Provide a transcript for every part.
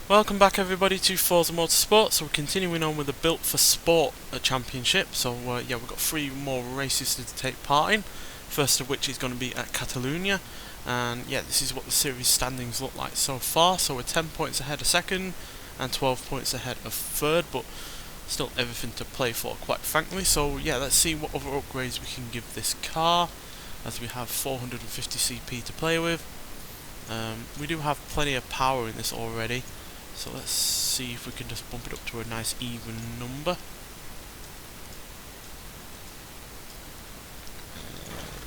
Welcome back everybody to Forza Motorsport. So we're continuing on with the Built for Sport championship. So yeah, we've got 3 more races to take part in. First of which is going to be at Catalunya. And yeah, this is what the series standings look like so far. So we're 10 points ahead of second and 12 points ahead of third, but still everything to play for, quite frankly. So yeah, let's see what other upgrades we can give this car, as we have 450 CP to play with. We do have plenty of power in this already, so let's see if we can just bump it up to a nice even number.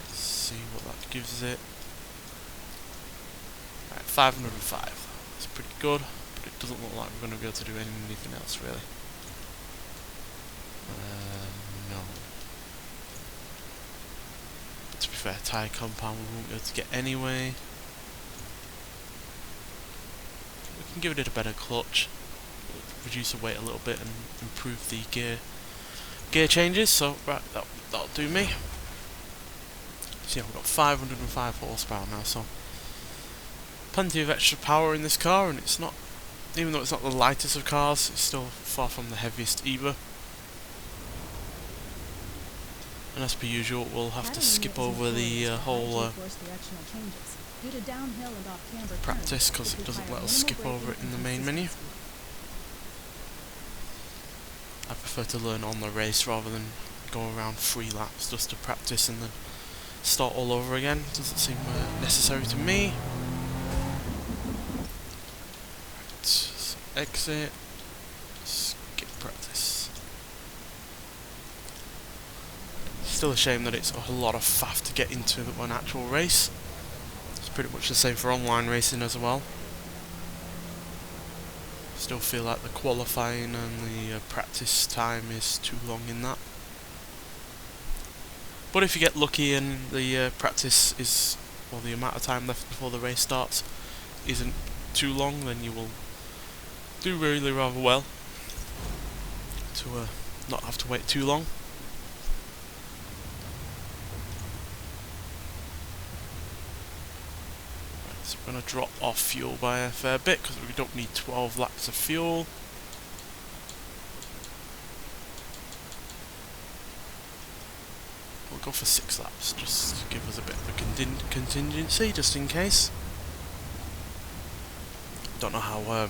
Let's see what that gives it. Right, 505. That's pretty good, but it doesn't look like we're going to be able to do anything else really. No. But to be fair, tyre compound we won't be able to get anyway. We can give it a better clutch, reduce the weight a little bit and improve the gear changes, so right, that'll do me. So yeah, we've got 505 horsepower now, so plenty of extra power in this car, and it's not, even though it's not the lightest of cars, it's still far from the heaviest either. And as per usual, we'll have to skip over the whole practice, because it doesn't let us skip over it in the main menu. I prefer to learn on the race rather than go around 3 laps just to practice and then start all over again. Doesn't seem necessary to me. Right, so exit, skip practice. Still a shame that it's a lot of faff to get into an actual race. It's pretty much the same for online racing as well. Still feel like the qualifying and the practice time is too long in that. But if you get lucky and the practice is, well, the amount of time left before the race starts isn't too long, then you will do really rather well to not have to wait too long. So we're going to drop off fuel by a fair bit because we don't need 12 laps of fuel. We'll go for 6 laps, just to give us a bit of a contingency, just in case. Don't know how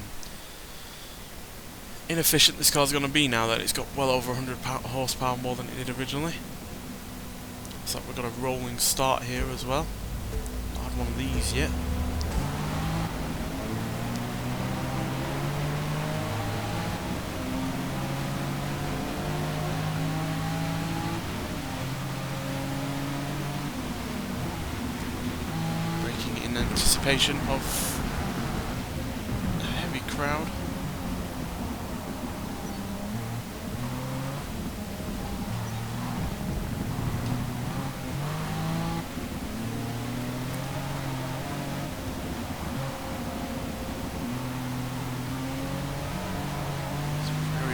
inefficient this car's going to be now that it's got well over 100 horsepower more than it did originally. Looks like we've got a rolling start here as well. Not had one of these yet. In anticipation of a heavy crowd.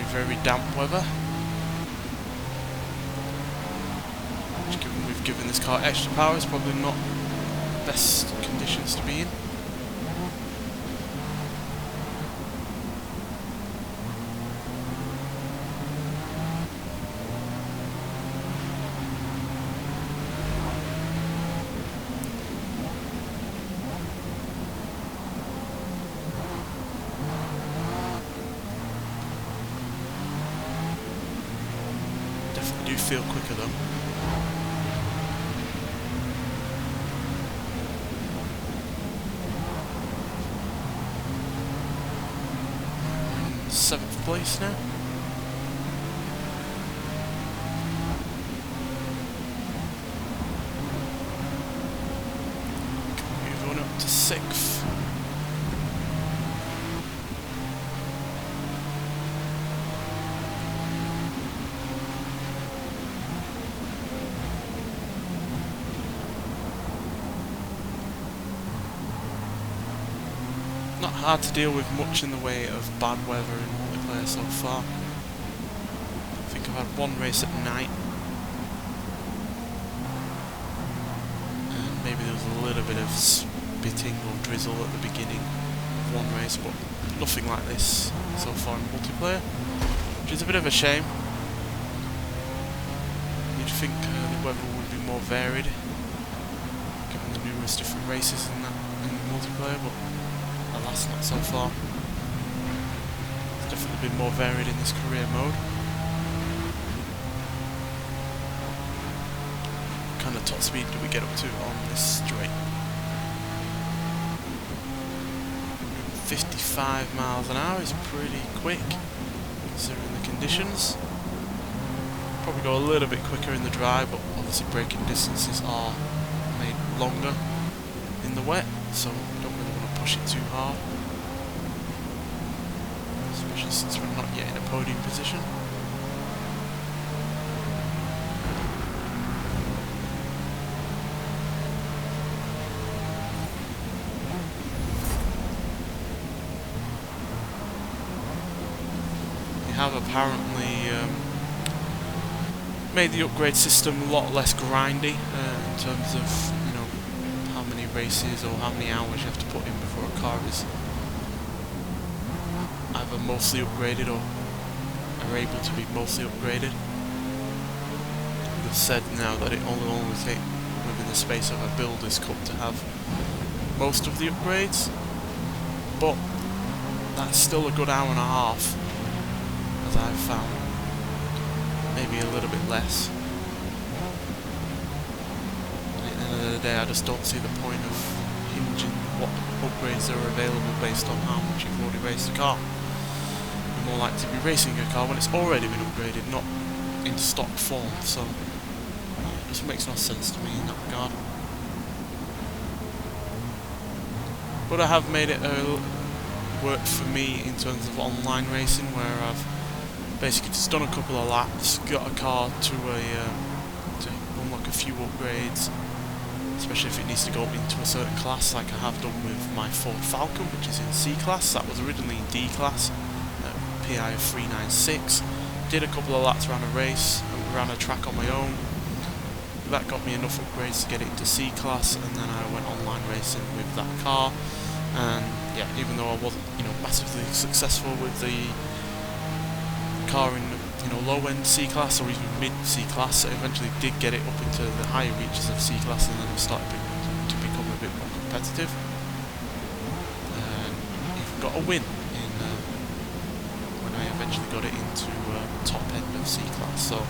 It's very damp weather. Which, given we've given this car extra power, is probably not best conditions to be in. Definitely do feel quicker though. 7th place now. Move on up to 6th. Not hard to deal with much in the way of bad weather in multiplayer so far. I think I've had one race at night, and maybe there was a little bit of spitting or drizzle at the beginning of one race, but nothing like this so far in multiplayer, which is a bit of a shame. You'd think the weather would be more varied, given the numerous different races in multiplayer, but alas, not so far. It's definitely been more varied in this career mode. What kind of top speed do we get up to on this straight? 55 miles an hour is pretty quick, considering the conditions. Probably go a little bit quicker in the dry, but obviously braking distances are made longer in the wet, so we don't really want to push it too hard, especially since we're not yet in a podium position. We have apparently made the upgrade system a lot less grindy in terms of, you know, how many races or how many hours you have to put in before a car is either mostly upgraded or are able to be mostly upgraded. They've said now that it only takes within the space of a builder's cup to have most of the upgrades, but that's still a good hour and a half, as I've found. Maybe a little bit less. At the end of the day, I just don't see the point of hinging what upgrades are available based on how much you've already raced a car. You're more likely to be racing a car when it's already been upgraded, not in stock form, so it just makes no sense to me in that regard. But I have made it work for me in terms of online racing, where I've basically just done a couple of laps, got a car to unlock a few upgrades, especially if it needs to go into a certain class, like I have done with my Ford Falcon, which is in C class. That was originally in D class, PI of 396. Did a couple of laps around a race, around a track on my own. That got me enough upgrades to get it into C class, and then I went online racing with that car. And yeah, even though I wasn't, you know, massively successful with the car in, you know, low-end C class or even mid C class, I eventually did get it up into the higher reaches of C class, and then it started to become a bit more competitive. And even got a win in when I eventually got it into top end of C class. So,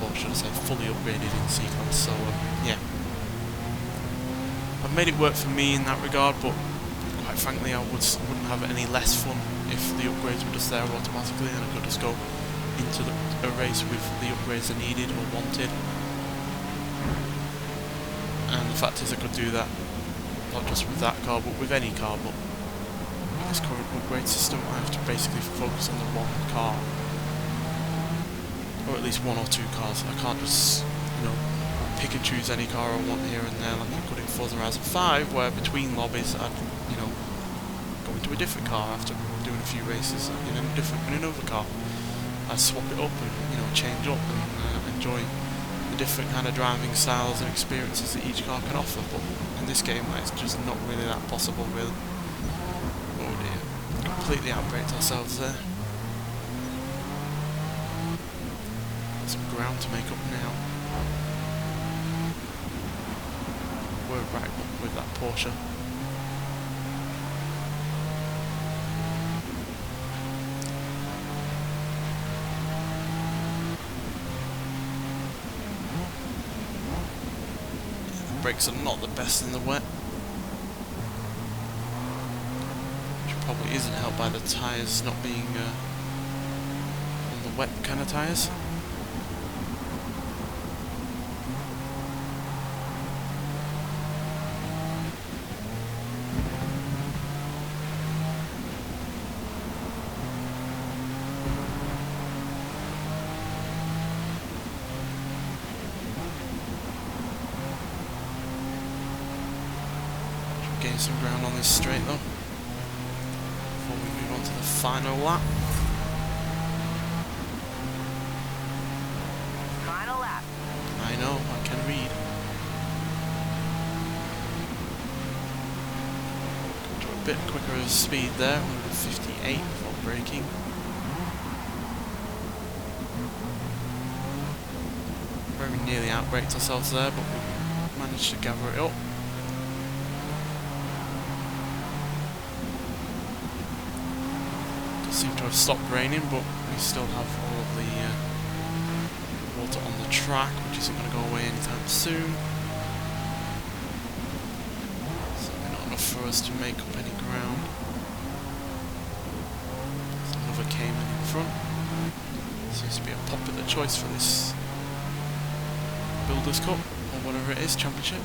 or should I say, fully upgraded in C class. So yeah, I've made it work for me in that regard, but quite frankly, I wouldn't have any less fun if the upgrades were just there automatically, and I could just go into a race with the upgrades I needed or wanted. And the fact is, I could do that not just with that car, but with any car. But with this current upgrade system, I have to basically focus on the one car, or at least one or two cars. I can't just, you know, pick and choose any car I want here and there like I could in Forza Horizon 5, where between lobbies I'd, you know, go into a different car after doing a few races in another car. I'd swap it up and, you know, change up and enjoy the different kind of driving styles and experiences that each car can offer. But in this game, it's just not really that possible, really. Oh dear, completely outbraked ourselves there. Got some ground to make up now. We're right up with that Porsche. Brakes are not the best in the wet, which probably isn't helped by the tyres not being on the wet kind of tyres. Gain some ground on this straight though, before we move on to the final lap. Final lap. I know, I can read. Come to a bit quicker of speed there, 158 before braking. Very nearly outbraked ourselves there, but we managed to gather it up. Does seem to have stopped raining, but we still have all of the water on the track, which isn't going to go away anytime soon. Certainly not enough for us to make up any ground. There's another Cayman in front. Seems to be a popular choice for this Builders Cup, or whatever it is, championship.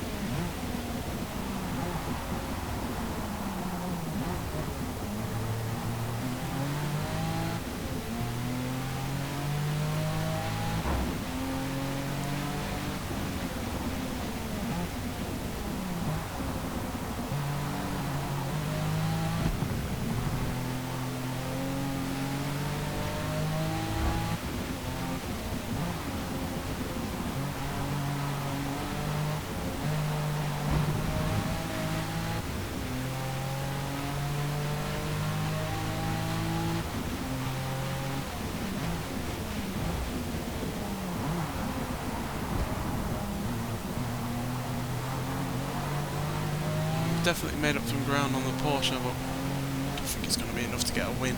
Definitely made up some ground on the Porsche, but I don't think it's going to be enough to get a win.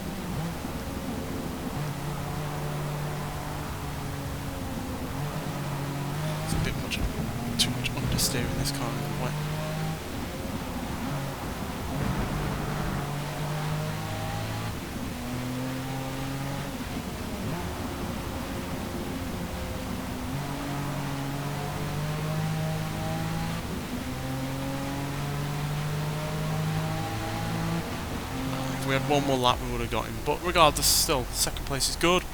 It's a bit too much understeer in this car in the wet. If we had one more lap we would have got him, but regardless, still, second place is good,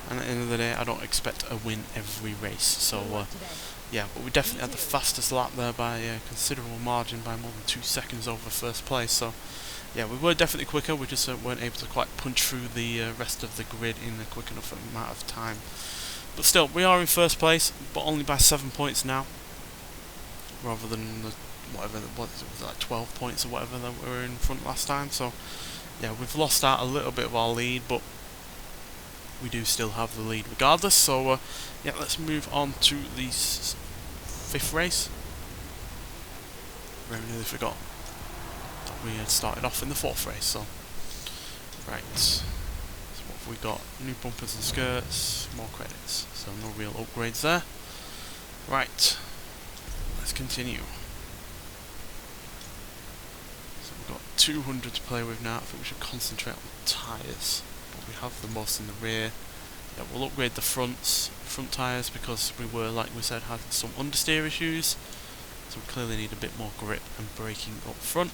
and at the end of the day I don't expect a win every race, so yeah, but we definitely had the fastest lap there by a considerable margin, by more than 2 seconds over first place, so yeah, we were definitely quicker, we just weren't able to quite punch through the rest of the grid in a quick enough amount of time. But still, we are in first place, but only by 7 points now, rather than the, whatever, what was it, like 12 points or whatever that we were in front last time, so yeah, we've lost out a little bit of our lead, but we do still have the lead regardless, so yeah, let's move on to the 5th race. Very nearly forgot that we had started off in the 4th race, so right, so what have we got? New bumpers and skirts, more credits, so no real upgrades there. Right, let's continue. So we've got 200 to play with now. I think we should concentrate on tyres, but we have the most in the rear. Yeah, we'll upgrade the front tyres because we were, like we said, had some understeer issues, so we clearly need a bit more grip and braking up front.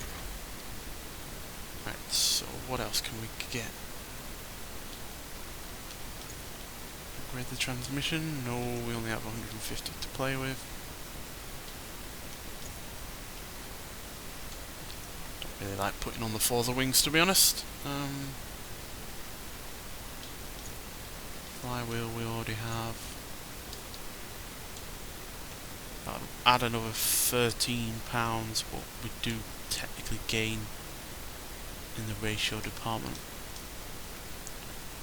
Right, so what else can we get? Upgrade the transmission? No, we only have 150 to play with. Don't really like putting on the Forza wings, to be honest. Flywheel we already have. That'll add another £13, but we do technically gain in the ratio department.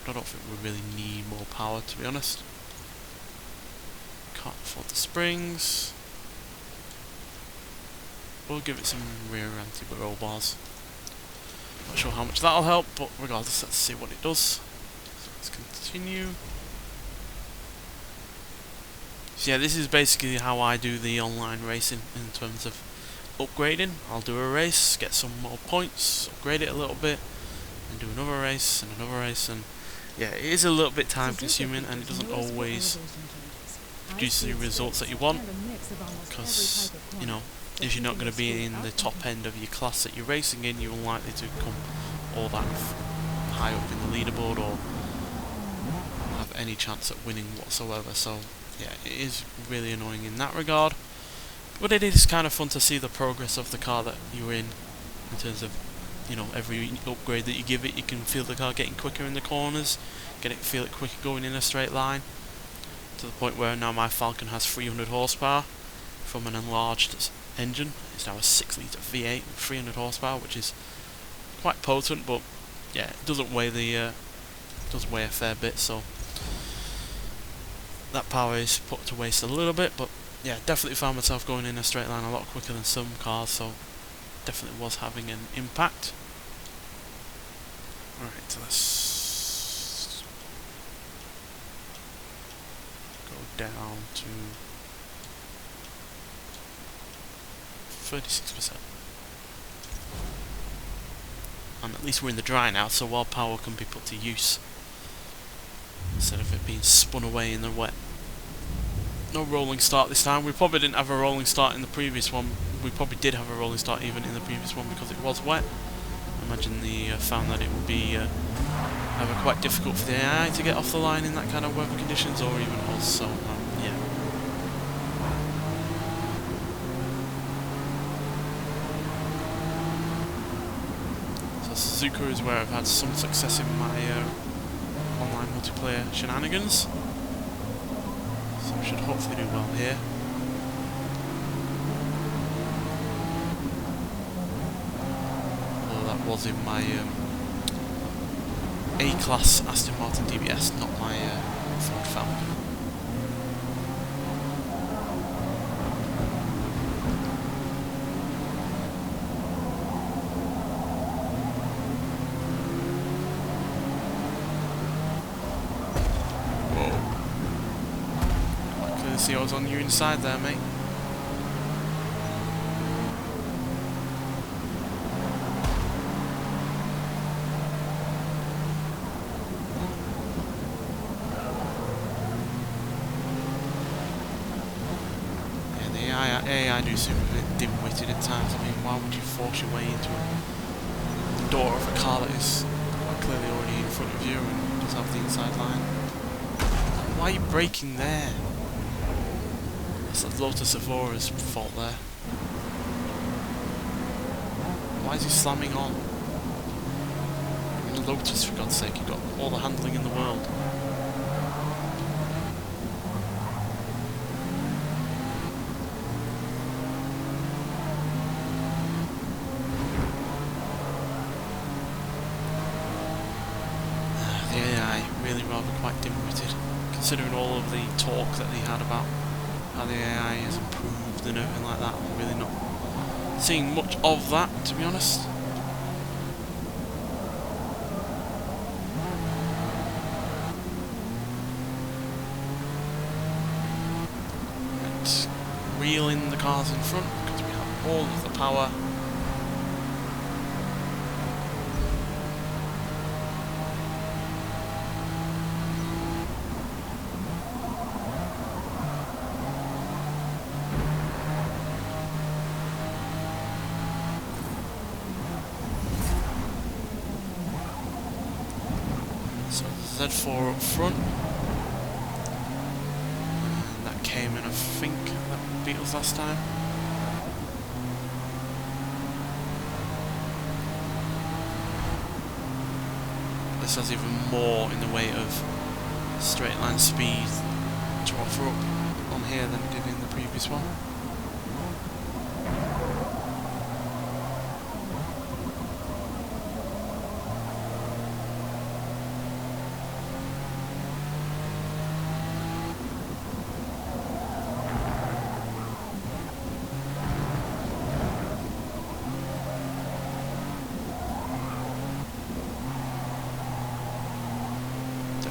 But I don't think we really need more power, to be honest. Can't afford the springs. We'll give it some rear anti-roll bars. Not sure how much that'll help, but regardless, let's see what it does. So let's continue. So yeah, this is basically how I do the online racing in terms of upgrading. I'll do a race, get some more points, upgrade it a little bit, and do another race and another race, and yeah, it is a little bit time consuming and it doesn't always produce the results that you want, because, you know, if you're not going to be in the top end of your class that you're racing in, you're unlikely to come all that high up in the leaderboard or have any chance at winning whatsoever. So yeah, it is really annoying in that regard, but it is kind of fun to see the progress of the car that you're in terms of, you know, every upgrade that you give it, you can feel the car getting quicker in the corners, feel it quicker going in a straight line, to the point where now my Falcon has 300 horsepower from an enlarged engine. It's now a 6 litre V8 with 300 horsepower, which is quite potent, but yeah, it doesn't weigh does weigh a fair bit, so that power is put to waste a little bit. But yeah, definitely found myself going in a straight line a lot quicker than some cars, so definitely was having an impact. Alright, so let's go down to 36%. And at least we're in the dry now, so while power can be put to use instead of it being spun away in the wet. No rolling start this time. We probably didn't have a rolling start in the previous one. We probably did have a rolling start even in the previous one because it was wet. I imagine they found that it would be either quite difficult for the AI to get off the line in that kind of weather conditions, or even us, so yeah. So Suzuka is where I've had some success in my online multiplayer shenanigans, so I should hopefully do well here. Although that was in my A-class Aston Martin DBS, not my Ford Falcon. See, I was on your inside there, mate. Yeah, the AI do seem a bit dim-witted at times. I mean, why would you force your way into the door of a car that is quite clearly already in front of you and does have the inside line? Why are you braking there? That's the Lotus Evora's fault there. Why is he slamming on? You're in a Lotus, for God's sake, you've got all the handling in the world. The AI really rather quite dim-witted, considering all of the talk that they had about how the AI has improved and everything like that. I'm really not seeing much of that, to be honest. And reeling the cars in front because we have all of the power. So Z4 up front, and that came in, I think that beat us last time. This has even more in the way of straight line speed to offer up on here than it did in the previous one.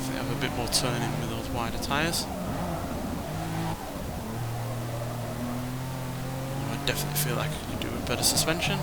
Have a bit more turning with those wider tyres. I definitely feel like I could do a better suspension.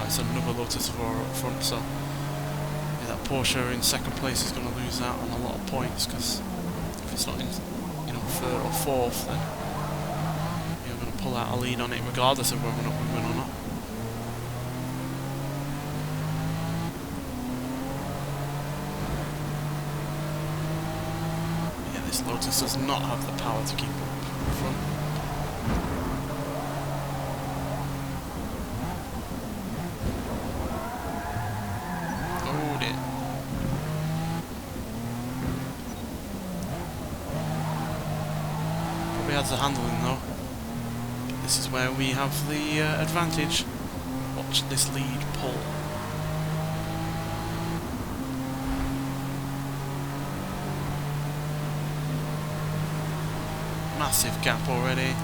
It's another Lotus Evora up front, so yeah, that Porsche in second place is going to lose out on a lot of points, because if it's not in, you know, third or fourth, then you're going to pull out a lead on it regardless of whether or not we win or not. Yeah, this Lotus does not have the power to keep up front. Oh dear. Probably has the handling though. This is where we have the advantage. Watch this lead pull. Massive gap already.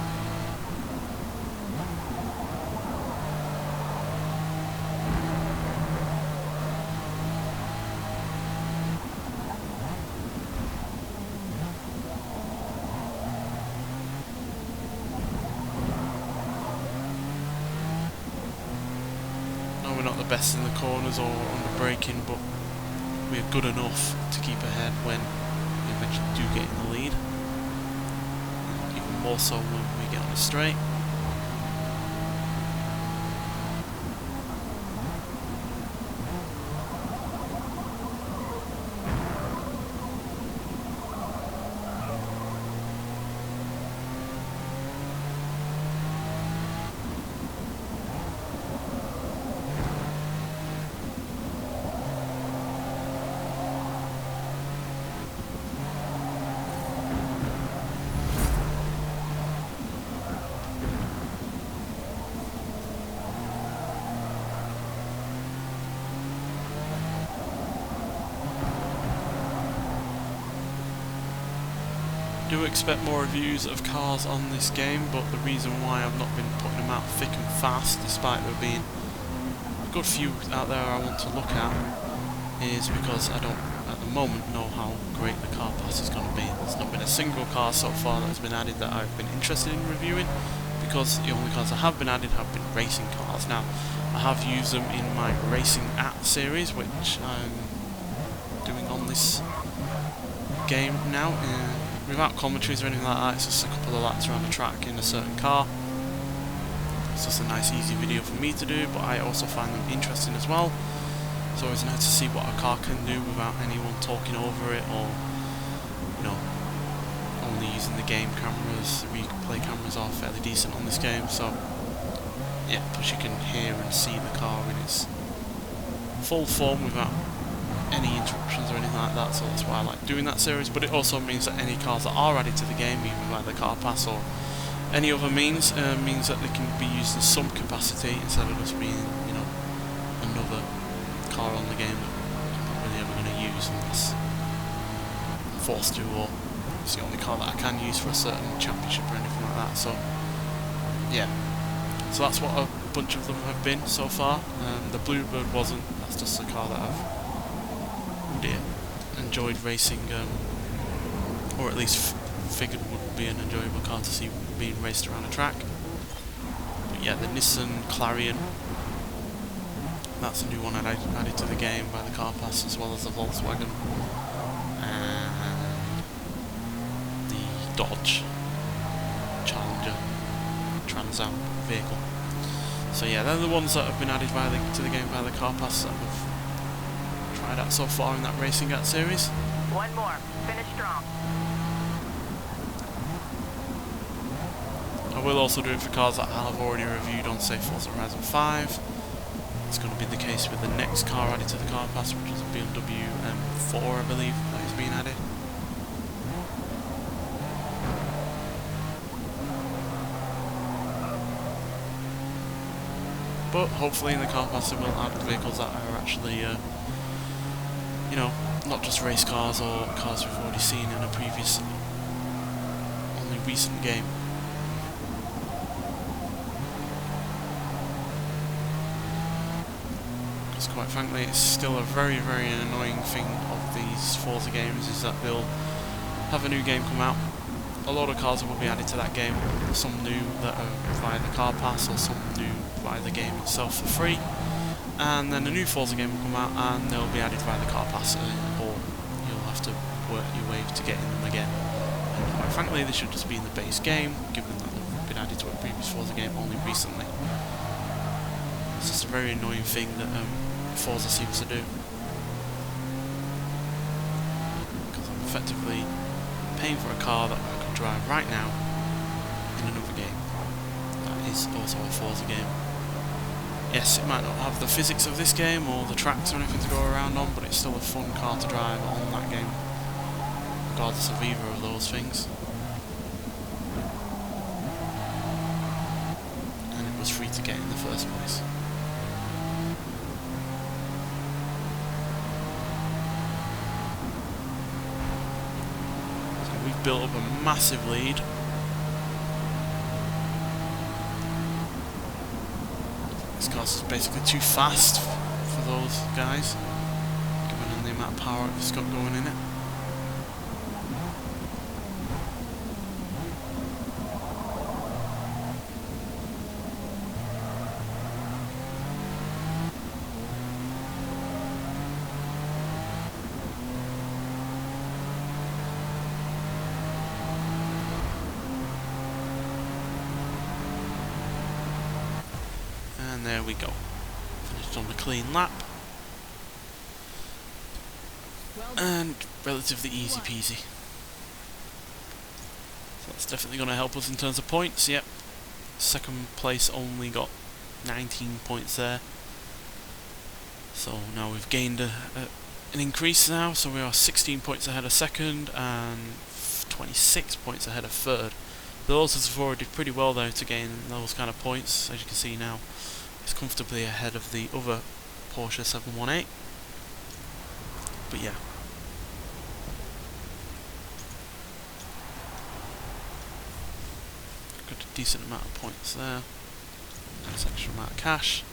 No, we're not the best in the corners or on the braking, but we're good enough to keep ahead when we eventually do get in the lead. Even more so when we get on the straight. Do expect more reviews of cars on this game, but the reason why I've not been putting them out thick and fast, despite there being a good few out there I want to look at, is because I don't at the moment know how great the car pass is going to be. There's not been a single car so far that has been added that I've been interested in reviewing, because the only cars that have been added have been racing cars. Now, I have used them in my Racing At series, which I'm doing on this game now. Without commentaries or anything like that, it's just a couple of laps around the track in a certain car. It's just a nice easy video for me to do, but I also find them interesting as well. It's always nice to see what a car can do without anyone talking over it, or, you know, only using the game cameras. The replay cameras are fairly decent on this game, so yeah, plus you can hear and see the car in its full form without any interruptions or anything like that, so that's why I like doing that series. But it also means that any cars that are added to the game, even by the car pass or any other means that they can be used in some capacity instead of just being, you know, another car on the game that I'm not really ever going to use unless I'm forced to, or it's the only car that I can use for a certain championship or anything like that. So yeah, so that's what a bunch of them have been so far. The Bluebird wasn't. That's just a car that I've enjoyed racing, or at least figured would be an enjoyable car to see being raced around a track. But yeah, the Nissan Clarion, that's a new one I added to the game by the car pass, as well as the Volkswagen and the Dodge Challenger Trans Am vehicle. So yeah, they're the ones that have been added to the game by the car pass that we've tried out so far in that Racing At series. One more. Finish strong. I will also do it for cars that I have already reviewed on, say, Forza Horizon 5. It's going to be the case with the next car added to the car pass, which is a BMW M4, I believe, that is being added. But hopefully in the car pass they will add vehicles that are actually you know, not just race cars or cars we've already seen in a previous, only recent game. Because quite frankly, it's still a very, very annoying thing of these Forza games, is that they'll have a new game come out. A lot of cars will be added to that game, some new that are via the car pass, or some new via the game itself for free. And then a new Forza game will come out and they'll be added via the car pass, or you'll have to work your way to get in them again. And quite frankly, they should just be in the base game, given that they've been added to a previous Forza game only recently. It's just a very annoying thing that Forza seems to do. Because I'm effectively paying for a car that I could drive right now in another game. is also a Forza game. Yes, it might not have the physics of this game or the tracks or anything to go around on, but it's still a fun car to drive on that game, regardless of either of those things. And it was free to get in the first place. So we've built up a massive lead. This car's basically too fast for those guys, given the amount of power it's got going in it. And there we go. Finished on a clean lap. And relatively easy peasy. So that's definitely going to help us in terms of points, yep. Second place only got 19 points there. So now we've gained an increase now, so we are 16 points ahead of second and 26 points ahead of third. Those have already did pretty well though to gain those kind of points, as you can see now. It's comfortably ahead of the other Porsche 718. But yeah. Got a decent amount of points there. Nice extra amount of cash.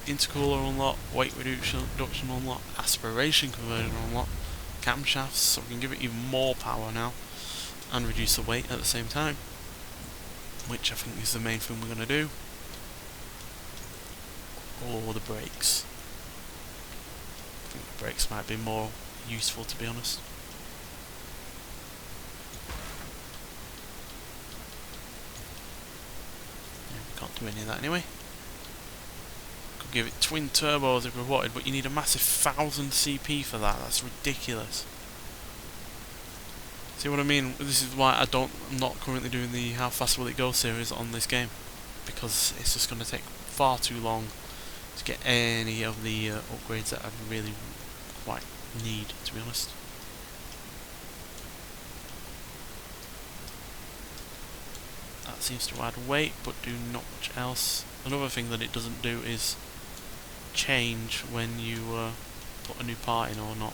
Intercooler unlock, weight reduction unlock, aspiration conversion unlock, camshafts, so we can give it even more power now and reduce the weight at the same time, which I think is the main thing we're going to do. Or the brakes. I think the brakes might be more useful, to be honest. Yeah, we can't do any of that anyway. Could give it twin turbos if we wanted, but you need a massive 1000 CP for that. That's ridiculous. See what I mean? This is why I'm not currently doing the how fast will it go series on this game, because it's just going to take far too long to get any of the upgrades that I really quite need, to be honest. That seems to add weight, but do not much else. Another thing that it doesn't do is change when you put a new part in or not.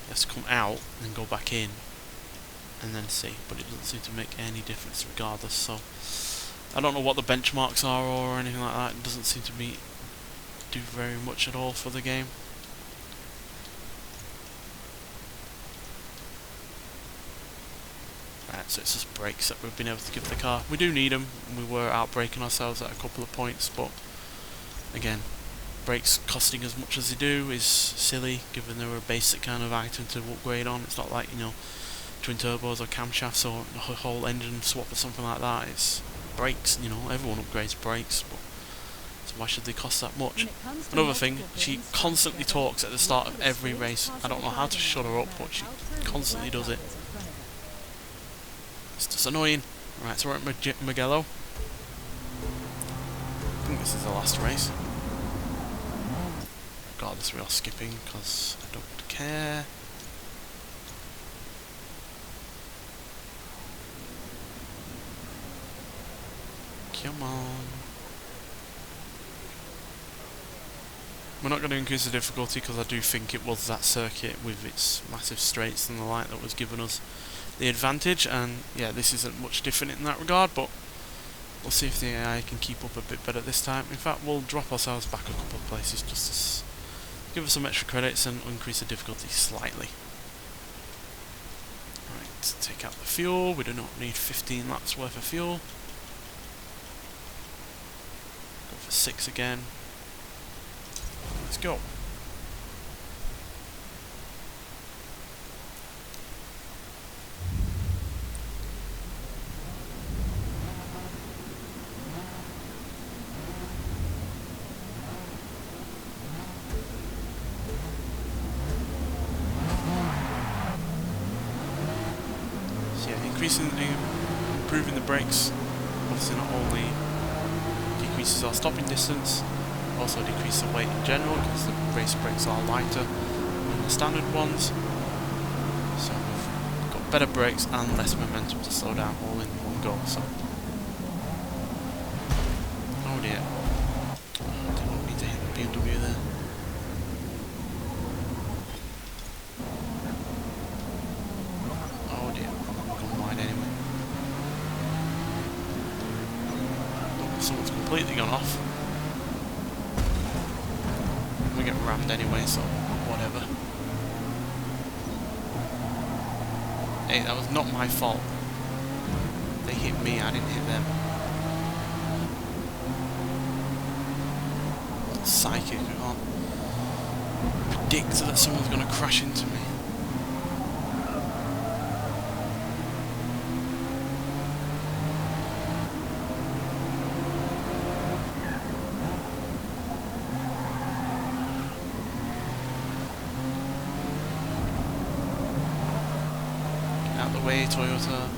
It has to come out and go back in and then see, but it doesn't seem to make any difference regardless, so I don't know what the benchmarks are or anything like that. It doesn't seem to do very much at all for the game. Right, so it's just brakes that we've been able to give the car. We do need them. We were outbraking ourselves at a couple of points, but again, brakes costing as much as they do is silly, given they're a basic kind of item to upgrade on. It's not like, you know, twin turbos or camshafts or a whole engine swap or something like that. It's brakes, you know, everyone upgrades brakes, but so why should they cost that much? Another thing, she constantly talks at the start of every race. I don't know how to shut her up, but she constantly does it. It's just annoying. Right, so we're at Mugello. I think this is the last race. Regardless, we are skipping because I don't care. Come on. We're not going to increase the difficulty because I do think it was that circuit with its massive straights and the like that was giving us the advantage, and yeah, this isn't much different in that regard, but we'll see if the AI can keep up a bit better this time. In fact, we'll drop ourselves back a couple of places just to give us some extra credits and increase the difficulty slightly. Right, take out the fuel. We do not need 15 laps worth of fuel. Go for 6 again. Let's go. So yeah, improving the brakes, obviously not only decreases our stopping distance, also decreases the weight in general because the race brakes are lighter than the standard ones. So we've got better brakes and less momentum to slow down all in one go. So, oh dear, I didn't want me to hit the BMW there. Oh dear, I'm going wide anyway. Someone's completely gone off. We get rammed anyway, so whatever. Hey, that was not my fault. They hit me, I didn't hit them. Psychic, I can't predict that someone's going to crash into me. Out the way, Toyota.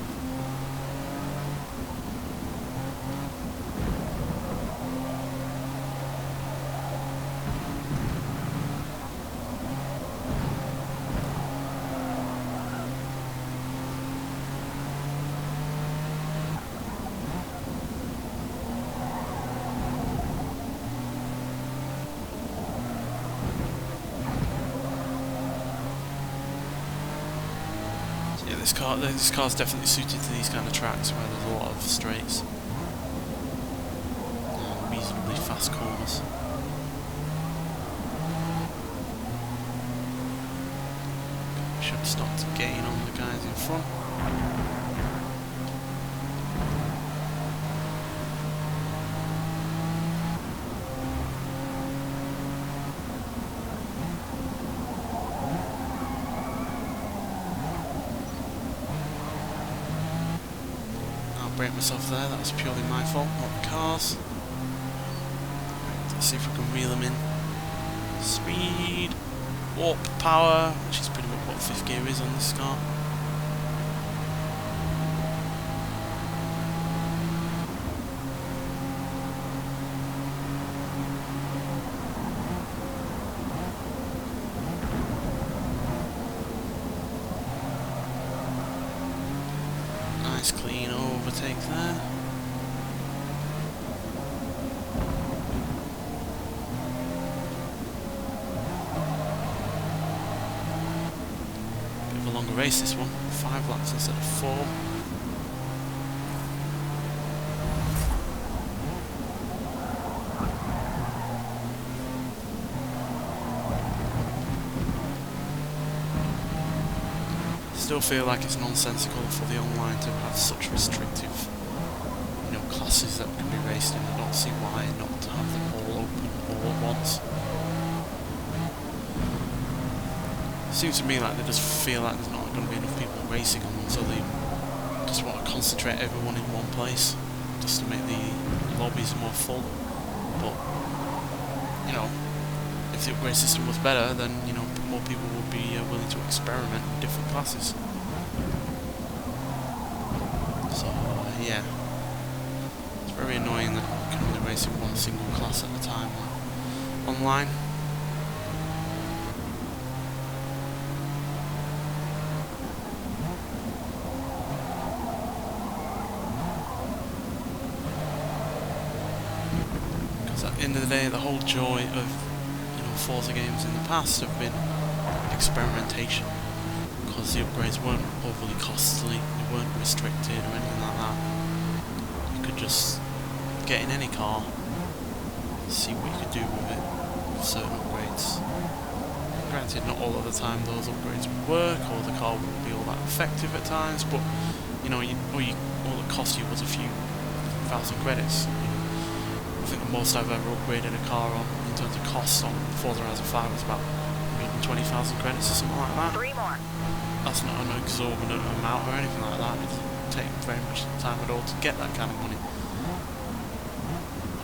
This car's definitely suited to these kind of tracks where there's a lot of straights and reasonably fast corners. Should start to gain on the guys in front. Break myself there, that was purely my fault, not the car's. Right, let's see if we can reel them in. Speed, warp power, which is pretty much what 5th gear is on this car. Nice clean overtake there. Bit of a longer race this one, 5 laps instead of 4. Still feel like it's nonsensical for the online to have such restrictive, classes that can be raced in. I don't see why not to have them all open all at once. Seems to me like they just feel like there's not going to be enough people racing on them, so they just want to concentrate everyone in one place, just to make the lobbies more full. But if the upgrade system was better, then more people would be willing to experiment with different classes. So yeah, it's very annoying that you can only race in one single class at a time online. Because at the end of the day, the whole joy of Forza games in the past have been experimentation, because the upgrades weren't overly costly, they weren't restricted or anything like that. You could just get in any car, see what you could do with it, with certain upgrades. Granted, not all of the time those upgrades would work, or the car wouldn't be all that effective at times, but all it cost you was a few thousand credits. I think the most I've ever upgraded a car on in terms of cost on Forza Horizon 5 was about 120,000 credits or something like that. 3 more. That's not an exorbitant amount or anything like that. It doesn't take very much time at all to get that kind of money.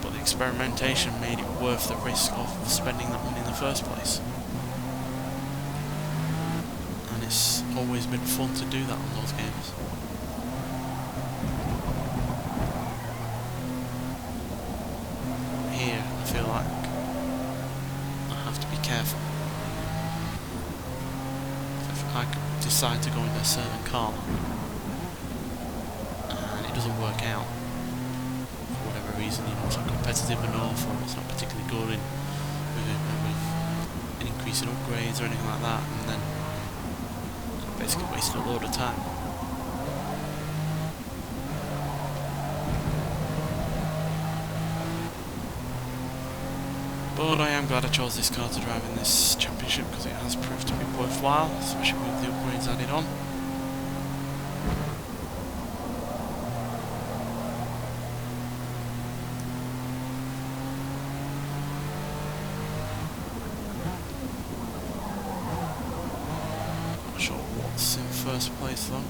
But the experimentation made it worth the risk of spending that money in the first place. And it's always been fun to do that on those games. feel like I have to be careful. If I decide to go into a certain car and it doesn't work out for whatever reason, you know, it's not competitive enough or it's not particularly good with an increase in upgrades or anything like that, and then I'm basically wasted a load of time. But I am glad I chose this car to drive in this championship because it has proved to be worthwhile, especially with the upgrades added on. Not sure what's in first place though.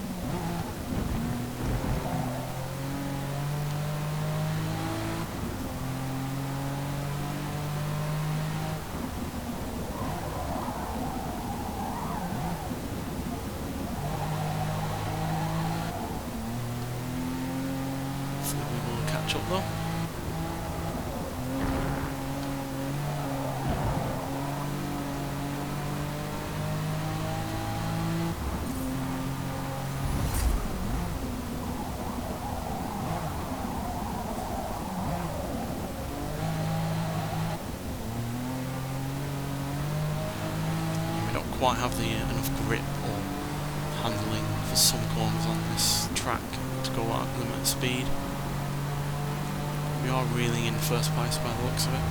Catch up though. We don't quite have the enough grip or handling for some corners on this track to go at limit speed. We are really in first place by the looks of it.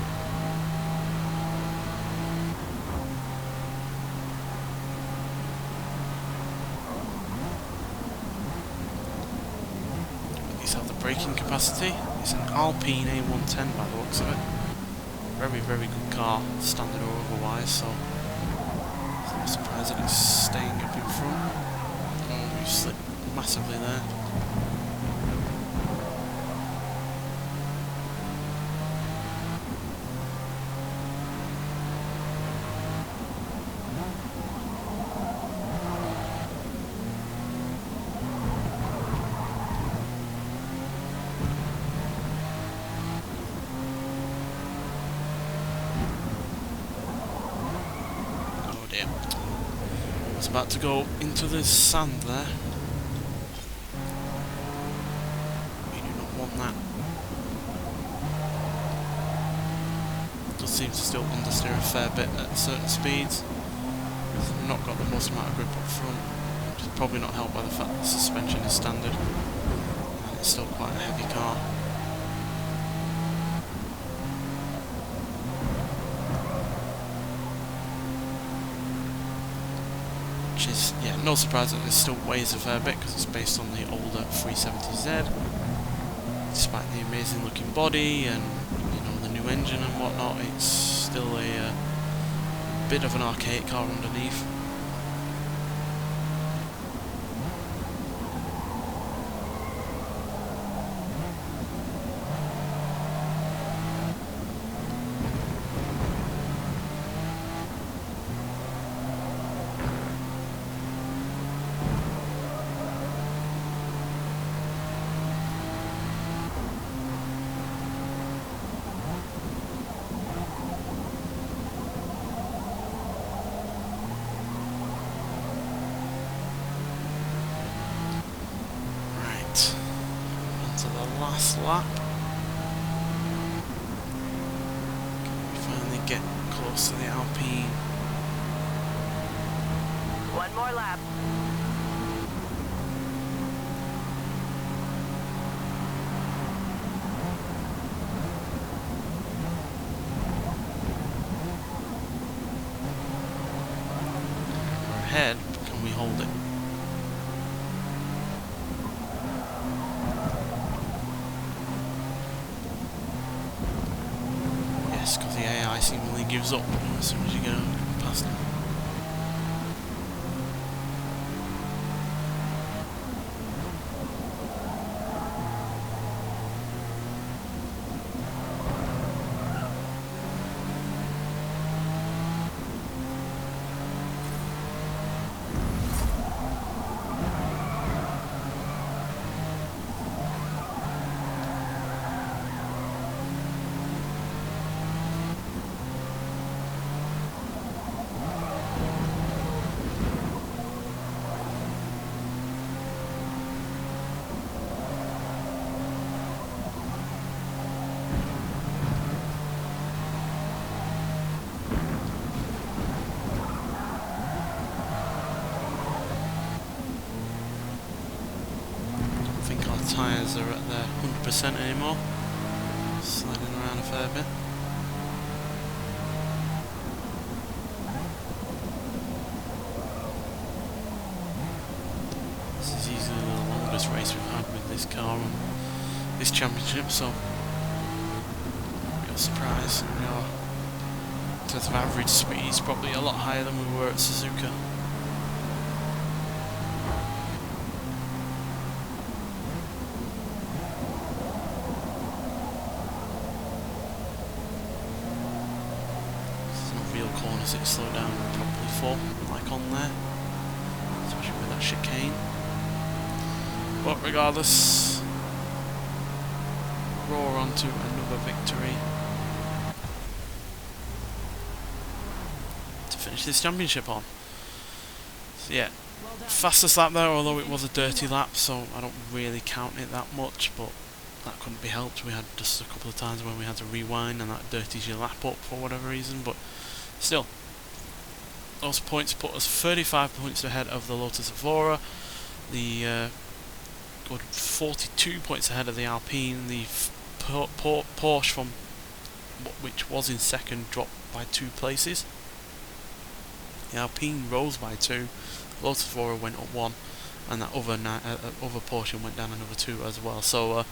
These have the braking capacity. It's an Alpine A110 by the looks of it. Very, very good car, standard or otherwise, so it's not surprised that it's staying up in front. Oh, we've slipped massively there. I was about to go into the sand there. We do not want that. Does seem to still understeer a fair bit at certain speeds. It's not got the most amount of grip up front, which is probably not helped by the fact that the suspension is standard and it's still quite a heavy car. Which is, yeah, no surprise that it still weighs a fair bit because it's based on the older 370Z. Despite the amazing looking body and, you know, the new engine and whatnot, it's still a bit of an archaic car underneath. Last lap. Can we finally get close to the Alpine? One more lap. We're ahead, but can we hold it? Because the AI seemingly gives up as soon as you go past them. tyres are at their 100% anymore. Sliding around a fair bit. This is easily the longest race we've had with this car on this championship, so real surprise. We are, in terms of average speed, is probably a lot higher than we were at Suzuka. Corners it slow down probably for, like on there, especially with that chicane. But regardless, roar on to another victory to finish this championship on. So yeah, fastest lap there, although it was a dirty lap, so I don't really count it that much, but that couldn't be helped. We had just a couple of times when we had to rewind and that dirties your lap up for whatever reason, but still, those points put us 35 points ahead of the Lotus Evora, the good 42 points ahead of the Alpine. The Porsche, from which was in second, dropped by 2 places. The Alpine rose by 2, the Lotus Evora went up 1, and that other Porsche went down another 2 as well. So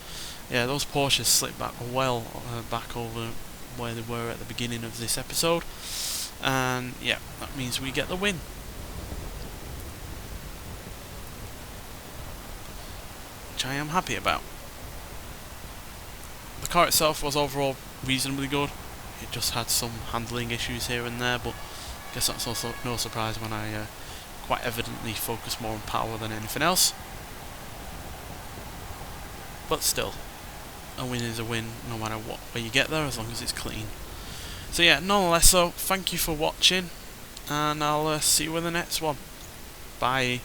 yeah, those Porsches slipped back well back over where they were at the beginning of this episode. And yeah, that means we get the win. Which I am happy about. The car itself was overall reasonably good. It just had some handling issues here and there, but I guess that's also no surprise when I quite evidently focus more on power than anything else. But still, a win is a win no matter what way you get there, as long as it's clean. So yeah, nonetheless, so thank you for watching, and I'll see you in the next one. Bye.